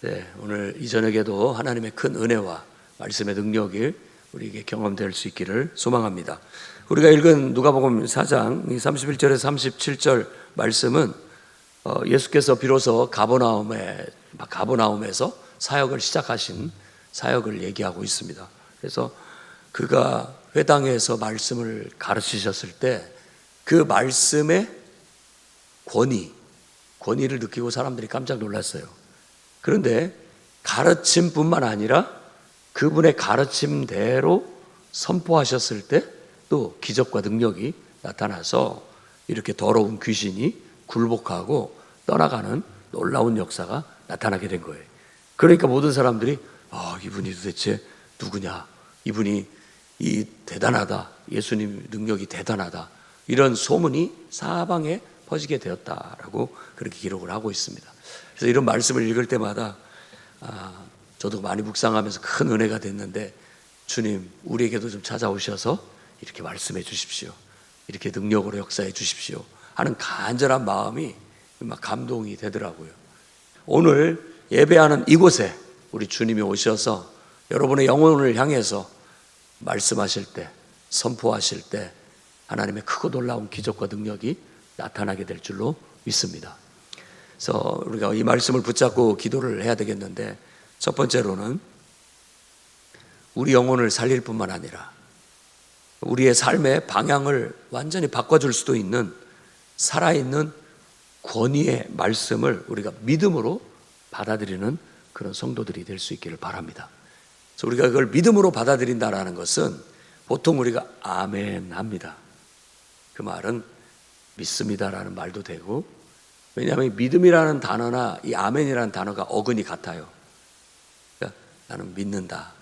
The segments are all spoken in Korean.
네, 오늘 이 저녁에도 하나님의 큰 은혜와 말씀의 능력이 우리에게 경험될 수 있기를 소망합니다. 우리가 읽은 누가복음 4장 31절에서 37절 말씀은 예수께서 비로소 가버나움에서 사역을 시작하신 사역을 얘기하고 있습니다. 그래서 그가 회당에서 말씀을 가르치셨을 때 그 말씀의 권위를 느끼고 사람들이 깜짝 놀랐어요. 그런데 가르침뿐만 아니라 그분의 가르침대로 선포하셨을 때 또 기적과 능력이 나타나서 이렇게 더러운 귀신이 굴복하고 떠나가는 놀라운 역사가 나타나게 된 거예요. 그러니까 모든 사람들이 이분이 도대체 누구냐, 이분이 대단하다, 예수님 능력이 대단하다, 이런 소문이 사방에 퍼지게 되었다라고 그렇게 기록을 하고 있습니다. 그래서 이런 말씀을 읽을 때마다 저도 많이 묵상하면서 큰 은혜가 됐는데, 주님 우리에게도 좀 찾아오셔서 이렇게 말씀해 주십시오, 이렇게 능력으로 역사해 주십시오 하는 간절한 마음이 막 감동이 되더라고요. 오늘 예배하는 이곳에 우리 주님이 오셔서 여러분의 영혼을 향해서 말씀하실 때, 선포하실 때 하나님의 크고 놀라운 기적과 능력이 나타나게 될 줄로 믿습니다. 그래서 우리가 이 말씀을 붙잡고 기도를 해야 되겠는데, 첫 번째로는 우리 영혼을 살릴 뿐만 아니라 우리의 삶의 방향을 완전히 바꿔줄 수도 있는 살아있는 권위의 말씀을 우리가 믿음으로 받아들이는 그런 성도들이 될 수 있기를 바랍니다. 그래서 우리가 그걸 믿음으로 받아들인다라는 것은 보통 우리가 아멘 합니다. 그 말은 믿습니다라는 말도 되고, 왜냐하면 믿음이라는 단어나 이 아멘이라는 단어가 어근이 같아요. 그러니까 나는 믿는다,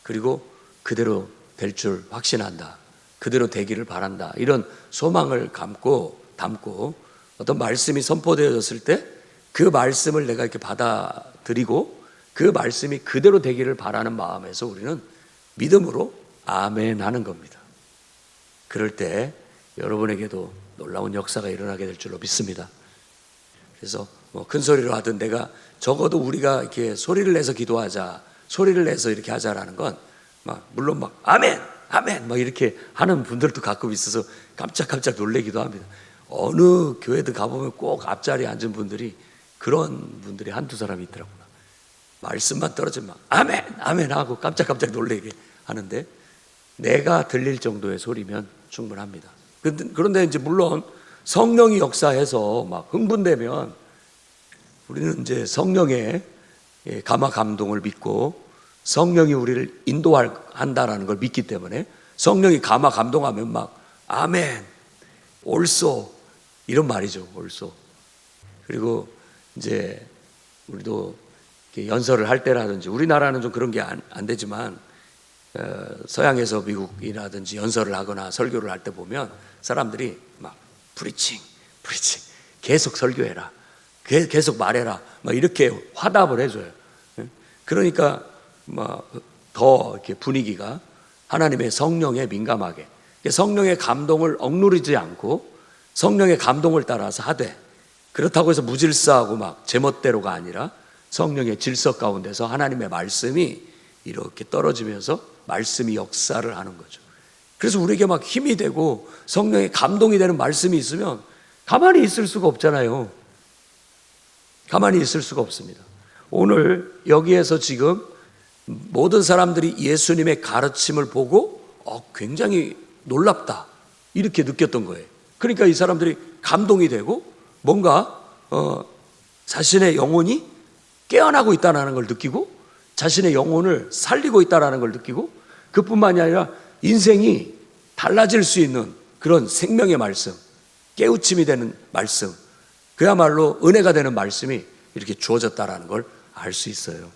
그리고 그대로 될 줄 확신한다, 그대로 되기를 바란다, 이런 소망을 담고 어떤 말씀이 선포되어졌을 때 그 말씀을 내가 이렇게 받아들이고 그 말씀이 그대로 되기를 바라는 마음에서 우리는 믿음으로 아멘 하는 겁니다. 그럴 때 여러분에게도 놀라운 역사가 일어나게 될 줄로 믿습니다. 그래서 큰 소리로 하든, 내가 적어도 우리가 이렇게 소리를 내서 기도하자, 소리를 내서 이렇게 하자라는 건 물론 아멘 아멘 이렇게 하는 분들도 가끔 있어서 깜짝 놀래기도 합니다. 어느 교회도 가보면 꼭 앞자리에 앉은 분들이, 그런 분들이 한두 사람이 있더라고요. 말씀만 떨어지면 아멘 아멘 하고 깜짝 놀래게 하는데, 내가 들릴 정도의 소리면 충분합니다. 그런데 이제 물론 성령이 역사해서 막 흥분되면 우리는 이제 성령의 감화 감동을 믿고 성령이 우리를 인도한다라는 걸 믿기 때문에, 성령이 감화 감동하면 아멘, 옳소, 이런 말이죠. 옳소. 그리고 이제 우리도 연설을 할 때라든지, 우리나라는 좀 그런 게 안 되지만 서양에서 미국이라든지 연설을 하거나 설교를 할 때 보면 사람들이 프리칭 계속 설교해라, 계속 말해라 이렇게 화답을 해줘요. 그러니까 더 이렇게 분위기가 하나님의 성령에 민감하게, 성령의 감동을 억누르지 않고 성령의 감동을 따라서 하되, 그렇다고 해서 무질서하고 제멋대로가 아니라 성령의 질서 가운데서 하나님의 말씀이 이렇게 떨어지면서 말씀이 역사를 하는 거죠. 그래서 우리에게 힘이 되고 성령의 감동이 되는 말씀이 있으면 가만히 있을 수가 없잖아요. 가만히 있을 수가 없습니다. 오늘 여기에서 지금 모든 사람들이 예수님의 가르침을 보고 굉장히 놀랍다, 이렇게 느꼈던 거예요. 그러니까 이 사람들이 감동이 되고 뭔가 자신의 영혼이 깨어나고 있다는 걸 느끼고, 자신의 영혼을 살리고 있다는 걸 느끼고, 그뿐만이 아니라 인생이 달라질 수 있는 그런 생명의 말씀, 깨우침이 되는 말씀, 그야말로 은혜가 되는 말씀이 이렇게 주어졌다는 걸 알 수 있어요.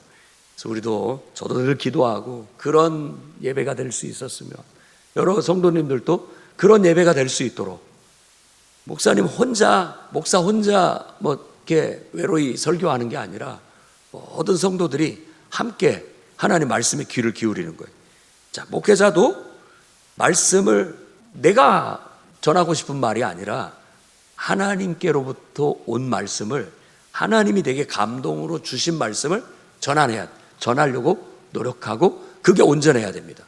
그래서 저도 늘 기도하고 그런 예배가 될 수 있었으면, 여러 성도님들도 그런 예배가 될 수 있도록, 목사 혼자 이렇게 외로이 설교하는 게 아니라 모든 성도들이 함께 하나님 말씀에 귀를 기울이는 거예요. 자, 목회자도 말씀을 내가 전하고 싶은 말이 아니라 하나님께로부터 온 말씀을 하나님이 내게 감동으로 주신 말씀을 전하려고 노력하고 그게 온전해야 됩니다.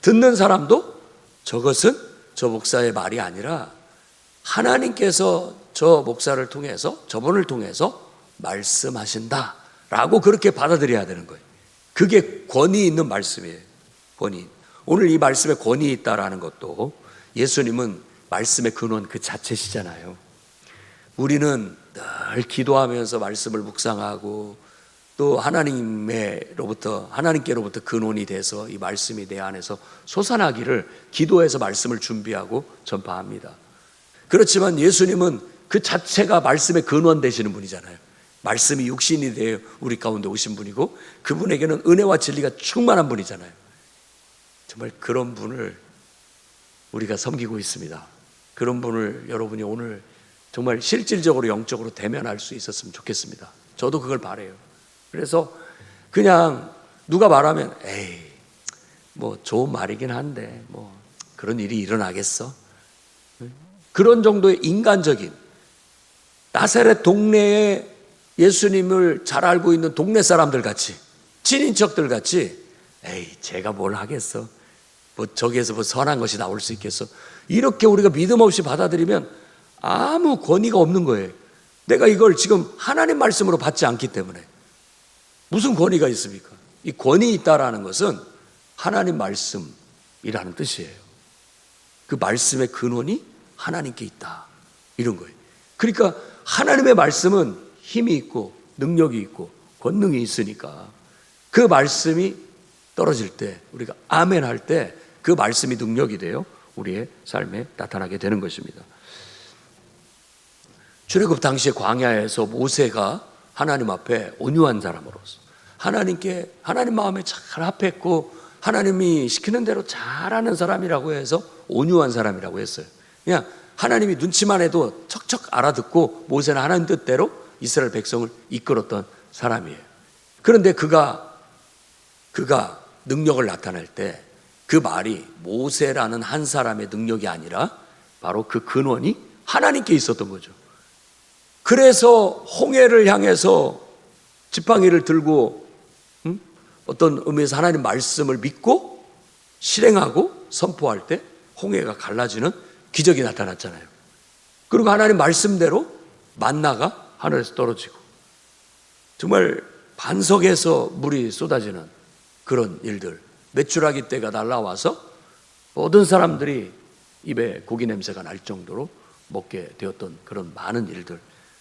듣는 사람도 저것은 저 목사의 말이 아니라 하나님께서 저 목사를 통해서 저분을 통해서 말씀하신다라고 그렇게 받아들여야 되는 거예요. 그게 권위 있는 말씀이에요. 권위. 오늘 이 말씀에 권위 있다라는 것도 예수님은 말씀의 근원 그 자체시잖아요. 우리는 늘 기도하면서 말씀을 묵상하고 또 하나님께로부터 근원이 돼서 이 말씀이 내 안에서 솟아나기를 기도해서 말씀을 준비하고 전파합니다. 그렇지만 예수님은 그 자체가 말씀의 근원 되시는 분이잖아요. 말씀이 육신이 되어 우리 가운데 오신 분이고 그분에게는 은혜와 진리가 충만한 분이잖아요. 정말 그런 분을 우리가 섬기고 있습니다. 그런 분을 여러분이 오늘 정말 실질적으로 영적으로 대면할 수 있었으면 좋겠습니다. 저도 그걸 바라요. 그래서 그냥 누가 말하면 에이 뭐 좋은 말이긴 한데 뭐 그런 일이 일어나겠어? 그런 정도의 인간적인 나사렛 동네에 예수님을 잘 알고 있는 동네 사람들 같이 친인척들 같이 에이 제가 뭘 하겠어? 뭐 저기에서 뭐 선한 것이 나올 수 있겠어? 이렇게 우리가 믿음 없이 받아들이면 아무 권위가 없는 거예요. 내가 이걸 지금 하나님 말씀으로 받지 않기 때문에 무슨 권위가 있습니까? 이 권위 있다라는 것은 하나님 말씀이라는 뜻이에요. 그 말씀의 근원이 하나님께 있다 이런 거예요. 그러니까 하나님의 말씀은 힘이 있고 능력이 있고 권능이 있으니까 그 말씀이 떨어질 때 우리가 아멘 할 때 그 말씀이 능력이 되어 우리의 삶에 나타나게 되는 것입니다. 출애굽 당시에 광야에서 모세가 하나님 앞에 온유한 사람으로서 하나님 마음에 잘 합했고 하나님이 시키는 대로 잘하는 사람이라고 해서 온유한 사람이라고 했어요. 그냥 하나님이 눈치만 해도 척척 알아듣고 모세는 하나님 뜻대로 이스라엘 백성을 이끌었던 사람이에요. 그런데 그가 능력을 나타낼 때 그 말이 모세라는 한 사람의 능력이 아니라 바로 그 근원이 하나님께 있었던 거죠. 그래서 홍해를 향해서 지팡이를 들고 어떤 의미에서 하나님 말씀을 믿고 실행하고 선포할 때 홍해가 갈라지는 기적이 나타났잖아요. 그리고 하나님 말씀대로 만나가 하늘에서 떨어지고 정말 반석에서 물이 쏟아지는 그런 일들, 메추라기 떼가 날라와서 모든 사람들이 입에 고기 냄새가 날 정도로 먹게 되었던 그런 많은 일들,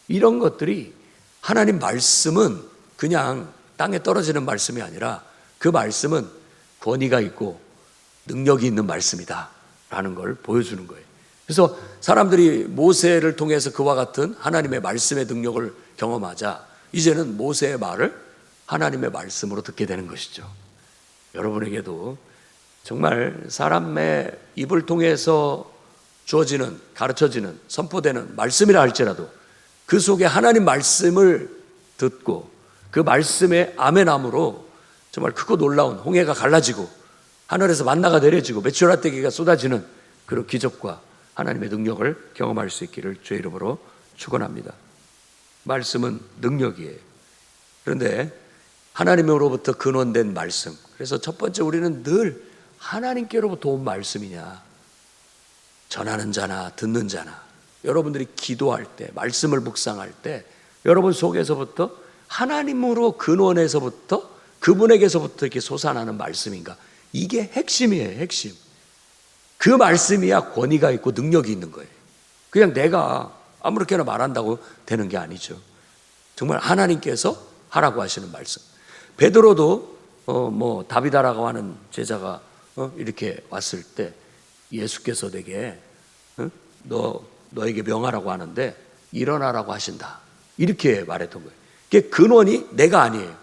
이런 것들이 하나님 말씀은 그냥 땅에 떨어지는 말씀이 아니라 그 말씀은 권위가 있고 능력이 있는 말씀이다 라는 걸 보여주는 거예요. 그래서 사람들이 모세를 통해서 그와 같은 하나님의 말씀의 능력을 경험하자 이제는 모세의 말을 하나님의 말씀으로 듣게 되는 것이죠. 여러분에게도 정말 사람의 입을 통해서 주어지는, 가르쳐지는, 선포되는 말씀이라 할지라도 그 속에 하나님 말씀을 듣고 그 말씀에 아멘함으로 정말 크고 놀라운 홍해가 갈라지고 하늘에서 만나가 내려지고 메추라떼기가 쏟아지는 그런 기적과 하나님의 능력을 경험할 수 있기를 주의 이름으로 축원합니다. 말씀은 능력이에요. 그런데 하나님으로부터 근원된 말씀, 그래서 첫 번째 우리는 늘 하나님께로부터 온 말씀이냐, 전하는 자나 듣는 자나, 여러분들이 기도할 때, 말씀을 묵상할 때 여러분 속에서부터 하나님으로 근원에서부터 그분에게서부터 이렇게 솟아나는 말씀인가? 이게 핵심이에요. 핵심. 그 말씀이야 권위가 있고 능력이 있는 거예요. 그냥 내가 아무렇게나 말한다고 되는 게 아니죠. 정말 하나님께서 하라고 하시는 말씀. 베드로도 다비다라고 하는 제자가 이렇게 왔을 때 예수께서 내게 너에게 명하라고 하는데 일어나라고 하신다 이렇게 말했던 거예요. 그게 근원이 내가 아니에요.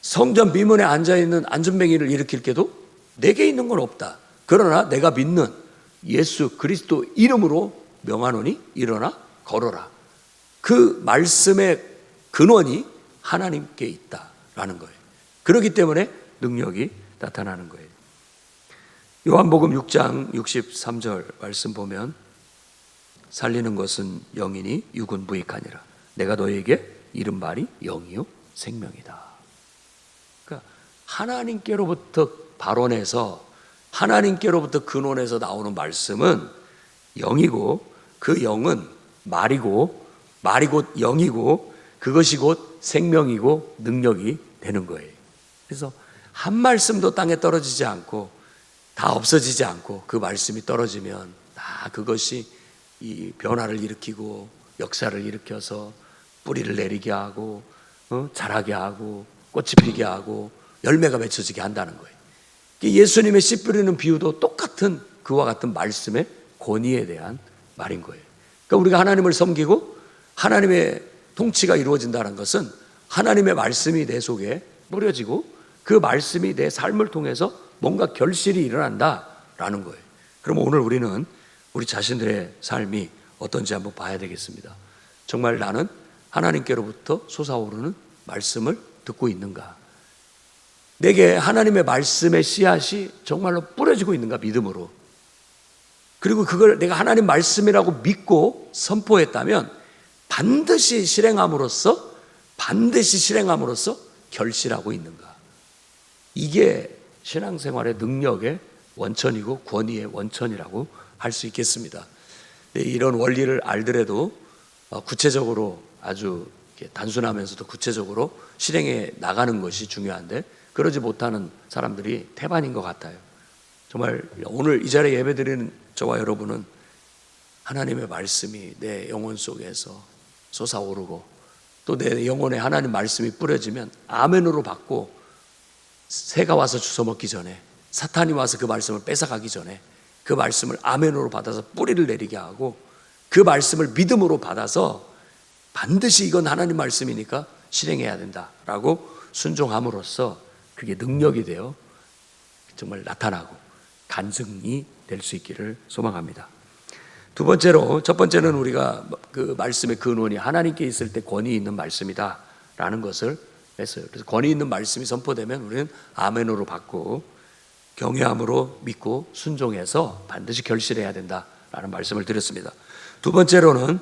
성전 비문에 앉아있는 안전뱅이를 일으킬 게도 내게 있는 건 없다. 그러나 내가 믿는 예수 그리스도 이름으로 명하노니 일어나 걸어라. 그 말씀의 근원이 하나님께 있다라는 거예요. 그렇기 때문에 능력이 나타나는 거예요. 요한복음 6장 63절 말씀 보면 살리는 것은 영이니 육은 무익하니라. 내가 너에게 이른 말이 영이요 생명이다. 그러니까 하나님께로부터 발원해서 하나님께로부터 근원에서 나오는 말씀은 영이고, 그 영은 말이고, 말이 곧 영이고, 그것이 곧 생명이고 능력이 되는 거예요. 그래서 한 말씀도 땅에 떨어지지 않고 다 없어지지 않고, 그 말씀이 떨어지면 다 그것이 이 변화를 일으키고 역사를 일으켜서 뿌리를 내리게 하고 자라게 하고 꽃이 피게 하고 열매가 맺혀지게 한다는 거예요. 예수님의 씨 뿌리는 비유도 똑같은 그와 같은 말씀의 권위에 대한 말인 거예요. 그러니까 우리가 하나님을 섬기고 하나님의 통치가 이루어진다는 것은 하나님의 말씀이 내 속에 뿌려지고 그 말씀이 내 삶을 통해서 뭔가 결실이 일어난다라는 거예요. 그럼 오늘 우리는 우리 자신들의 삶이 어떤지 한번 봐야 되겠습니다. 정말 나는 하나님께로부터 솟아오르는 말씀을 듣고 있는가? 내게 하나님의 말씀의 씨앗이 정말로 뿌려지고 있는가, 믿음으로. 그리고 그걸 내가 하나님 말씀이라고 믿고 선포했다면 반드시 실행함으로써 결실하고 있는가. 이게 신앙생활의 능력의 원천이고 권위의 원천이라고 할 수 있겠습니다. 이런 원리를 알더라도 구체적으로 아주 단순하면서도 구체적으로 실행해 나가는 것이 중요한데, 그러지 못하는 사람들이 태반인 것 같아요. 정말 오늘 이 자리에 예배드리는 저와 여러분은 하나님의 말씀이 내 영혼 속에서 솟아오르고 또 내 영혼에 하나님 말씀이 뿌려지면 아멘으로 받고, 새가 와서 주워먹기 전에, 사탄이 와서 그 말씀을 뺏어가기 전에 그 말씀을 아멘으로 받아서 뿌리를 내리게 하고, 그 말씀을 믿음으로 받아서 반드시 이건 하나님 말씀이니까 실행해야 된다라고 순종함으로써 그게 능력이 되어 정말 나타나고 간증이 될 수 있기를 소망합니다. 두 번째로, 첫 번째는 우리가 그 말씀의 근원이 하나님께 있을 때 권위 있는 말씀이다 라는 것을 했어요. 그래서 권위 있는 말씀이 선포되면 우리는 아멘으로 받고 경외함으로 믿고 순종해서 반드시 결실해야 된다라는 말씀을 드렸습니다. 두 번째로는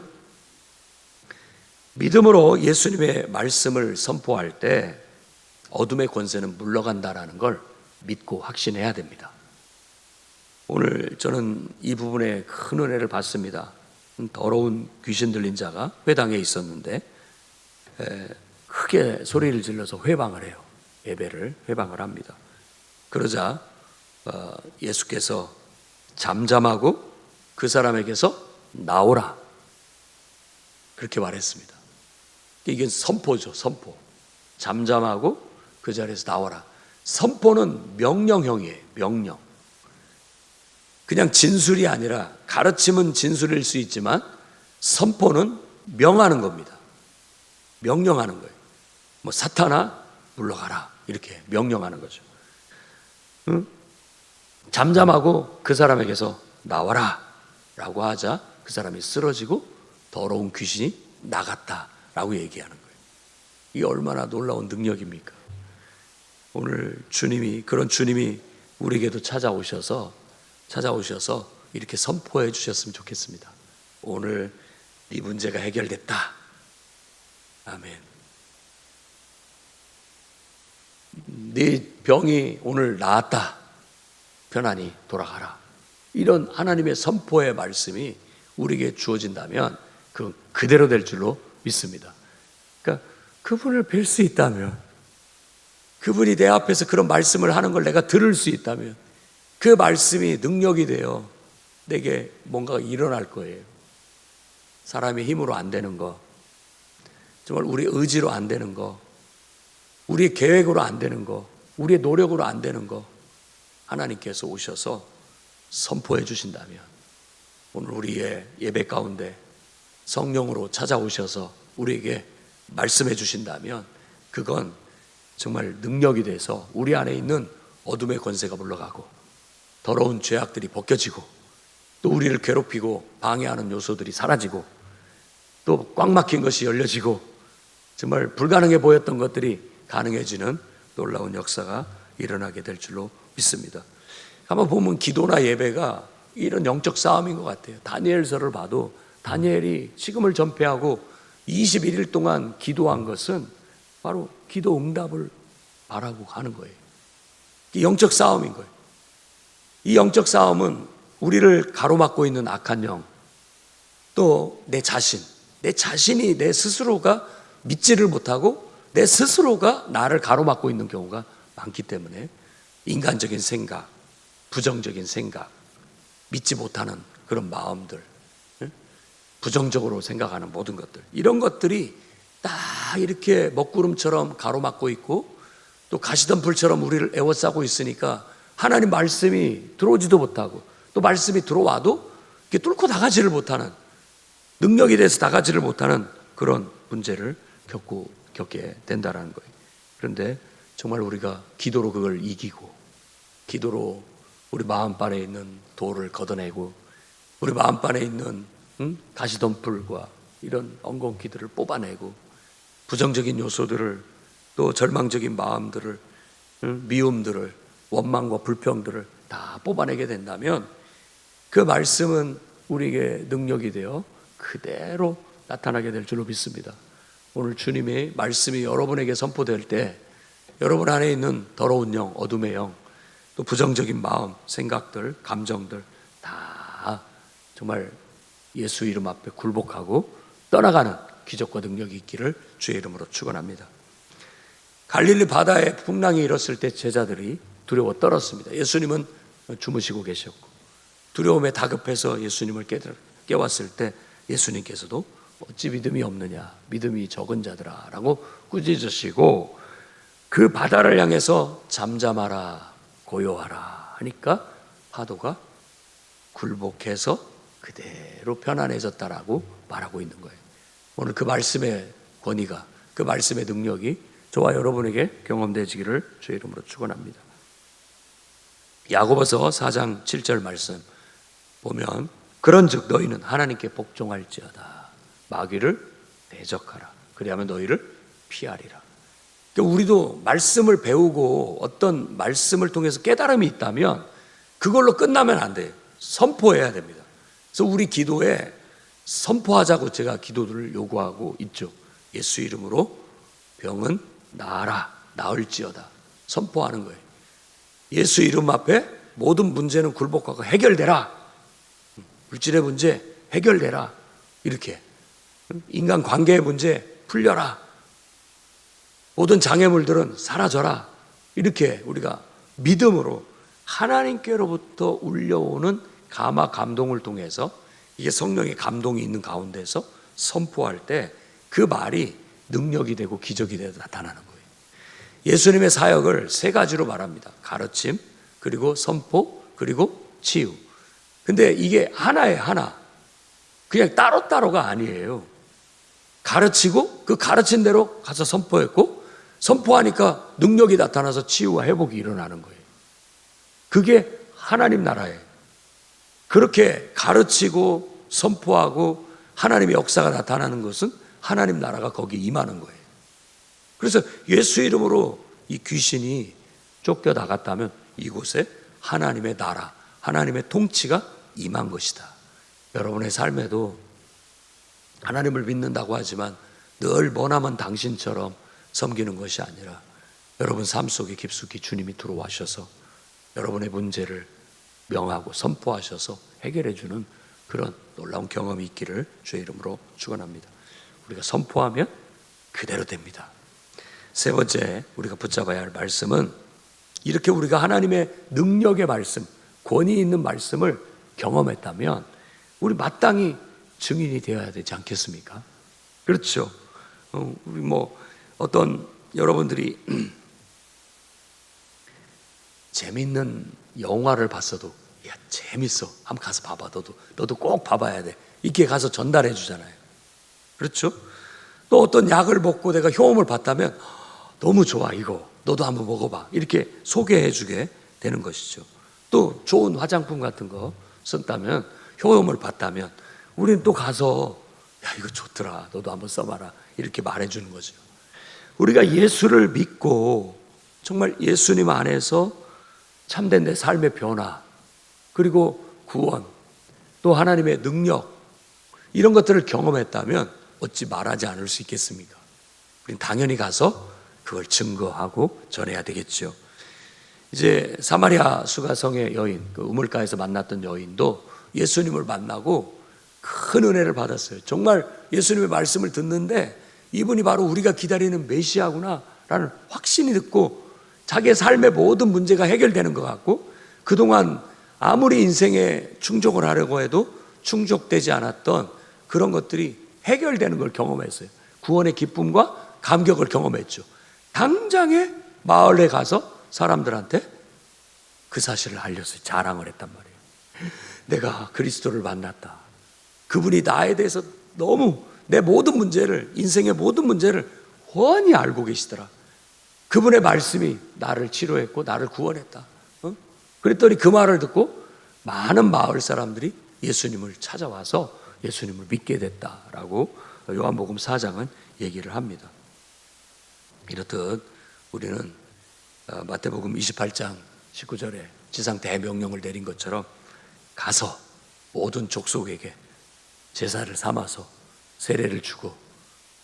믿음으로 예수님의 말씀을 선포할 때 어둠의 권세는 물러간다라는 걸 믿고 확신해야 됩니다. 오늘 저는 이 부분에 큰 은혜를 받습니다. 더러운 귀신 들린 자가 회당에 있었는데 크게 소리를 질러서 회방을 해요. 예배를 회방을 합니다. 그러자 예수께서 잠잠하고 그 사람에게서 나오라, 그렇게 말했습니다. 이게 선포죠. 선포. 잠잠하고 그 자리에서 나오라. 선포는 명령형이에요. 명령. 그냥 진술이 아니라, 가르침은 진술일 수 있지만 선포는 명하는 겁니다. 명령하는 거예요. 뭐 사탄아 물러가라, 이렇게 명령하는 거죠. 응? 잠잠하고 그 사람에게서 나와라 라고 하자 그 사람이 쓰러지고 더러운 귀신이 나갔다 라고 얘기하는 거예요. 이게 얼마나 놀라운 능력입니까? 오늘 그런 주님이 우리에게도 찾아오셔서 이렇게 선포해 주셨으면 좋겠습니다. 오늘 네 문제가 해결됐다. 아멘. 네 병이 오늘 나았다. 편안히 돌아가라. 이런 하나님의 선포의 말씀이 우리에게 주어진다면 그 그대로 될 줄로 믿습니다. 그러니까 그분을 뵐 수 있다면, 그분이 내 앞에서 그런 말씀을 하는 걸 내가 들을 수 있다면 그 말씀이 능력이 되어 내게 뭔가가 일어날 거예요. 사람의 힘으로 안 되는 거, 정말 우리의 의지로 안 되는 거, 우리의 계획으로 안 되는 거, 우리의 노력으로 안 되는 거 하나님께서 오셔서 선포해 주신다면, 오늘 우리의 예배 가운데 성령으로 찾아오셔서 우리에게 말씀해 주신다면 그건 정말 능력이 돼서 우리 안에 있는 어둠의 권세가 물러가고 더러운 죄악들이 벗겨지고 또 우리를 괴롭히고 방해하는 요소들이 사라지고 또 꽉 막힌 것이 열려지고 정말 불가능해 보였던 것들이 가능해지는 놀라운 역사가 일어나게 될 줄로 믿습니다. 한번 보면 기도나 예배가 이런 영적 싸움인 것 같아요. 다니엘서를 봐도 다니엘이 식음을 전폐하고 21일 동안 기도한 것은 바로 기도 응답을 바라고 하는 거예요. 영적 싸움인 거예요. 이 영적 싸움은 우리를 가로막고 있는 악한 영, 또 내 자신이 내 스스로가 믿지를 못하고 내 스스로가 나를 가로막고 있는 경우가 많기 때문에 인간적인 생각, 부정적인 생각, 믿지 못하는 그런 마음들, 부정적으로 생각하는 모든 것들, 이런 것들이 딱 이렇게 먹구름처럼 가로막고 있고 또 가시덤불처럼 우리를 에워싸고 있으니까 하나님 말씀이 들어오지도 못하고 또 말씀이 들어와도 이렇게 뚫고 나가지를 못하는, 능력이 돼서 나가지를 못하는 그런 문제를 겪게 된다는 거예요. 그런데 정말 우리가 기도로 그걸 이기고, 기도로 우리 마음반에 있는 돌을 걷어내고 우리 마음반에 있는 가시덤불과 이런 엉겅퀴들을 뽑아내고 부정적인 요소들을, 또 절망적인 마음들을, 미움들을, 원망과 불평들을 다 뽑아내게 된다면 그 말씀은 우리에게 능력이 되어 그대로 나타나게 될 줄로 믿습니다. 오늘 주님의 말씀이 여러분에게 선포될 때 여러분 안에 있는 더러운 영, 어둠의 영, 또 부정적인 마음, 생각들, 감정들 다 정말 예수 이름 앞에 굴복하고 떠나가는 기적과 능력이 있기를 주의 이름으로 축원합니다. 갈릴리 바다에 풍랑이 일었을 때 제자들이 두려워 떨었습니다. 예수님은 주무시고 계셨고 두려움에 다급해서 예수님을 깨웠을 때 예수님께서도 어찌 믿음이 없느냐, 믿음이 적은 자들아 라고 꾸짖으시고 그 바다를 향해서 잠잠하라, 고요하라 하니까 파도가 굴복해서 그대로 편안해졌다라고 말하고 있는 거예요. 오늘 그 말씀의 권위가, 그 말씀의 능력이 저와 여러분에게 경험되지기를 주의 이름으로 축원합니다. 야고보서 4장 7절 말씀 보면 그런즉 너희는 하나님께 복종할지어다, 마귀를 대적하라, 그리하면 너희를 피하리라. 그러니까 우리도 말씀을 배우고 어떤 말씀을 통해서 깨달음이 있다면 그걸로 끝나면 안 돼요. 선포해야 됩니다. 그래서 우리 기도에 선포하자고 제가 기도를 요구하고 있죠. 예수 이름으로 병은 나아라, 나을지어다, 선포하는 거예요. 예수 이름 앞에 모든 문제는 굴복하고 해결되라, 물질의 문제 해결되라, 이렇게 인간 관계의 문제 풀려라, 모든 장애물들은 사라져라, 이렇게 우리가 믿음으로 하나님께로부터 울려오는 감화 감동을 통해서, 이게 성령의 감동이 있는 가운데서 선포할 때 그 말이 능력이 되고 기적이 되어 나타나는 거예요. 예수님의 사역을 세 가지로 말합니다. 가르침, 그리고 선포, 그리고 치유. 근데 이게 하나에 하나, 그냥 따로따로가 아니에요. 가르치고 그 가르친 대로 가서 선포했고, 선포하니까 능력이 나타나서 치유와 회복이 일어나는 거예요. 그게 하나님 나라예요. 그렇게 가르치고 선포하고 하나님의 역사가 나타나는 것은 하나님 나라가 거기에 임하는 거예요. 그래서 예수 이름으로 이 귀신이 쫓겨나갔다면 이곳에 하나님의 나라, 하나님의 통치가 임한 것이다. 여러분의 삶에도 하나님을 믿는다고 하지만 늘 머나먼 당신처럼 섬기는 것이 아니라 여러분 삶 속에 깊숙이 주님이 들어와셔서 여러분의 문제를 명하고 선포하셔서 해결해 주는 그런 놀라운 경험이 있기를 주의 이름으로 축원합니다. 우리가 선포하면 그대로 됩니다. 세 번째 우리가 붙잡아야 할 말씀은, 이렇게 우리가 하나님의 능력의 말씀, 권위 있는 말씀을 경험했다면 우리 마땅히 증인이 되어야 되지 않겠습니까? 그렇죠. 우리 어떤 여러분들이 재밌는 영화를 봤어도 야 재밌어, 한번 가서 봐봐, 너도 꼭 봐봐야 돼, 이렇게 가서 전달해 주잖아요. 그렇죠? 또 어떤 약을 먹고 내가 효험을 봤다면 너무 좋아, 이거 너도 한번 먹어봐, 이렇게 소개해 주게 되는 것이죠. 또 좋은 화장품 같은 거 쓴다면, 효험을 봤다면 우리는 또 가서 야 이거 좋더라, 너도 한번 써봐라, 이렇게 말해주는 거죠. 우리가 예수를 믿고 정말 예수님 안에서 참된 내 삶의 변화, 그리고 구원, 또 하나님의 능력, 이런 것들을 경험했다면 어찌 말하지 않을 수 있겠습니까? 우리는 당연히 가서 그걸 증거하고 전해야 되겠죠. 이제 사마리아 수가성의 여인, 그 우물가에서 만났던 여인도 예수님을 만나고 큰 은혜를 받았어요. 정말 예수님의 말씀을 듣는데 이분이 바로 우리가 기다리는 메시아구나 라는 확신이 듣고 자기의 삶의 모든 문제가 해결되는 것 같고, 그동안 아무리 인생에 충족을 하려고 해도 충족되지 않았던 그런 것들이 해결되는 걸 경험했어요. 구원의 기쁨과 감격을 경험했죠. 당장에 마을에 가서 사람들한테 그 사실을 알렸어요. 자랑을 했단 말이에요. 내가 그리스도를 만났다. 그분이 나에 대해서 너무 내 모든 문제를, 인생의 모든 문제를 훤히 알고 계시더라. 그분의 말씀이 나를 치료했고 나를 구원했다. 그랬더니 그 말을 듣고 많은 마을 사람들이 예수님을 찾아와서 예수님을 믿게 됐다라고 요한복음 4장은 얘기를 합니다. 이렇듯 우리는 마태복음 28장 19절에 지상 대명령을 내린 것처럼 가서 모든 족속에게 제사를 삼아서 세례를 주고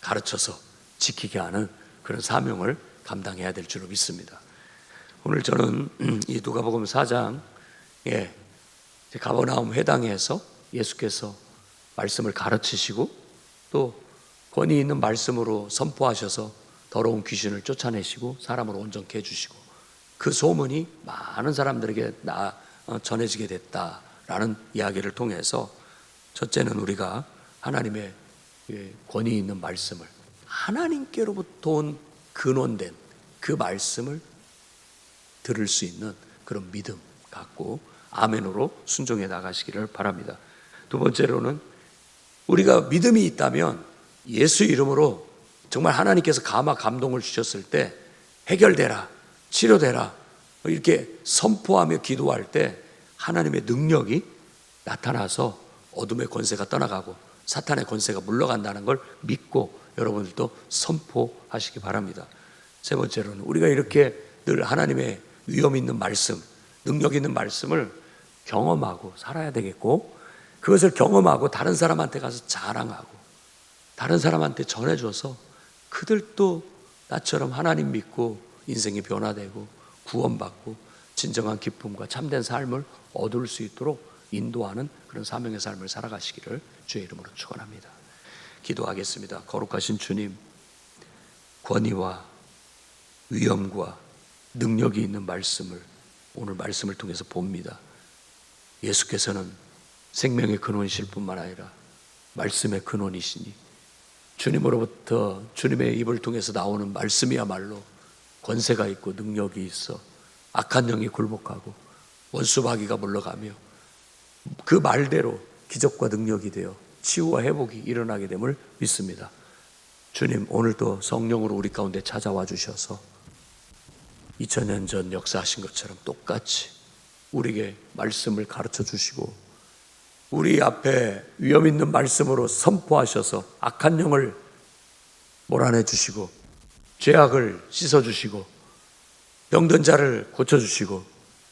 가르쳐서 지키게 하는 그런 사명을 감당해야 될 줄로 믿습니다. 오늘 저는 이 누가복음 4장에 가버나움 회당에서 예수께서 말씀을 가르치시고 또 권위 있는 말씀으로 선포하셔서 더러운 귀신을 쫓아내시고 사람을 온전케 해주시고 그 소문이 많은 사람들에게 전해지게 됐다라는 이야기를 통해서, 첫째는 우리가 하나님의 권위 있는 말씀을, 하나님께로부터 온 근원된 그 말씀을 들을 수 있는 그런 믿음 갖고 아멘으로 순종해 나가시기를 바랍니다. 두 번째로는 우리가 믿음이 있다면 예수 이름으로 정말 하나님께서 감동을 주셨을 때 해결되라, 치료되라 이렇게 선포하며 기도할 때 하나님의 능력이 나타나서 어둠의 권세가 떠나가고 사탄의 권세가 물러간다는 걸 믿고 여러분들도 선포하시기 바랍니다. 세 번째로는 우리가 이렇게 늘 하나님의 위엄 있는 말씀, 능력 있는 말씀을 경험하고 살아야 되겠고, 그것을 경험하고 다른 사람한테 가서 자랑하고 다른 사람한테 전해줘서 그들도 나처럼 하나님 믿고 인생이 변화되고 구원받고 진정한 기쁨과 참된 삶을 얻을 수 있도록 인도하는 그런 사명의 삶을 살아가시기를 주의 이름으로 축원합니다. 기도하겠습니다. 거룩하신 주님, 권위와 위엄과 능력이 있는 말씀을 오늘 말씀을 통해서 봅니다. 예수께서는 생명의 근원이실 뿐만 아니라 말씀의 근원이시니 주님으로부터 주님의 입을 통해서 나오는 말씀이야말로 권세가 있고 능력이 있어 악한 영이 굴복하고 원수 마귀가 물러가며 그 말대로 기적과 능력이 되어 치유와 회복이 일어나게 됨을 믿습니다. 주님, 오늘도 성령으로 우리 가운데 찾아와 주셔서 2000년 전 역사하신 것처럼 똑같이 우리에게 말씀을 가르쳐 주시고 우리 앞에 위엄 있는 말씀으로 선포하셔서 악한 영을 몰아내 주시고 죄악을 씻어 주시고 병든 자를 고쳐 주시고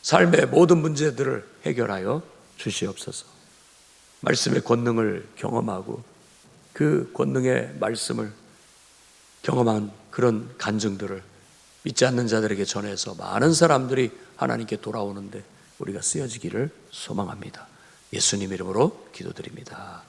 삶의 모든 문제들을 해결하여 주시옵소서. 말씀의 권능을 경험하고 그 권능의 말씀을 경험한 그런 간증들을 믿지 않는 자들에게 전해서 많은 사람들이 하나님께 돌아오는데 우리가 쓰여지기를 소망합니다. 예수님 이름으로 기도드립니다.